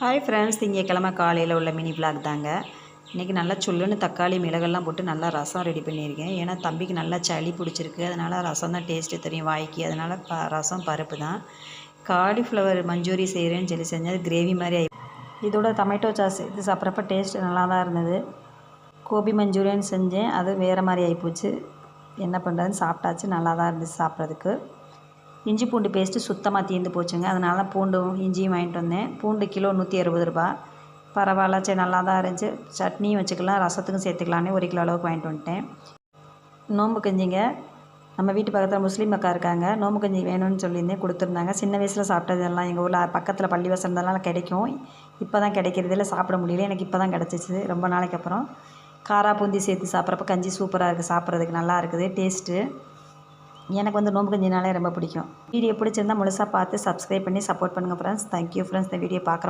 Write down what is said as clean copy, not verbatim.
Hi friends, திங்கக்கிழமை காலையில் உள்ள மினி விளாக் தாங்க. இன்றைக்கி நல்லா சுள்ளுன்னு தக்காளி மிளகெல்லாம் போட்டு நல்லா ரசம் ரெடி பண்ணியிருக்கேன். ஏன்னா தம்பிக்கு நல்லா சளி பிடிச்சிருக்கு, அதனால் ரசம் தான் டேஸ்ட்டு தெரியும் வாய்க்கு. அதனால் ரசம் பருப்பு தான். காலிஃப்ளவர் மஞ்சூரி செய்கிறேன்னு சொல்லி செஞ்சது கிரேவி மாதிரி ஆகி, இதோட டொமேட்டோ சாஸ் இது சாப்பிட்றப்ப டேஸ்ட்டு நல்லா தான் இருந்தது. கோபி மஞ்சூரியன் செஞ்சேன், அது வேறு மாதிரி ஆகிப்போச்சு. என்ன பண்ணுறதுன்னு சாப்பிட்டாச்சு, நல்லா தான் இருந்துச்சு சாப்பிட்றதுக்கு. இஞ்சி பூண்டு பேஸ்ட்டு சுத்தமாக தீர்ந்து போச்சுங்க. அதனால பூண்டும் இஞ்சியும் வாங்கிட்டு வந்தேன். பூண்டு கிலோ 160 ரூபா. பரவாயில்ல, சரி நல்லா தான் இருந்துச்சு. சட்னியும் வச்சுக்கலாம், ரசத்துக்கும் சேர்த்துக்கலான்னு 1 கிலோ அளவுக்கு வாங்கிட்டு வந்துட்டேன். நோம்பு கஞ்சிங்க. நம்ம வீட்டு பக்கத்தில் முஸ்லீம் அக்கா இருக்காங்க, நோம்பு கஞ்சி வேணும்னு சொல்லியிருந்தேன், கொடுத்துருந்தாங்க. சின்ன வயசில் சாப்பிட்டதெல்லாம் எங்கள் ஊரில் பக்கத்தில் பள்ளி வசந்தெல்லாம் கிடைக்கும். இப்போ தான் கிடைக்கிறதில்ல, சாப்பிட முடியல. எனக்கு இப்போ தான் கிடச்சிச்சு ரொம்ப நாளைக்கு அப்புறம். காரா பூந்தி சேர்த்து சாப்பிட்றப்ப கஞ்சி சூப்பராக இருக்குது, சாப்பிட்றதுக்கு நல்லா இருக்குது டேஸ்ட்டு. எனக்கு வந்து நோம்பு கஞ்சினாலே ரொம்ப பிடிக்கும். வீடியோ பிடிச்சிருந்தால் முழுசாக பார்த்து சப்ஸ்கிரைப் பண்ணி சப்போர்ட் பண்ணுங்கள் ஃப்ரெண்ட்ஸ். Thank you friends. இந்த வீடியோ பார்க்குறோம்.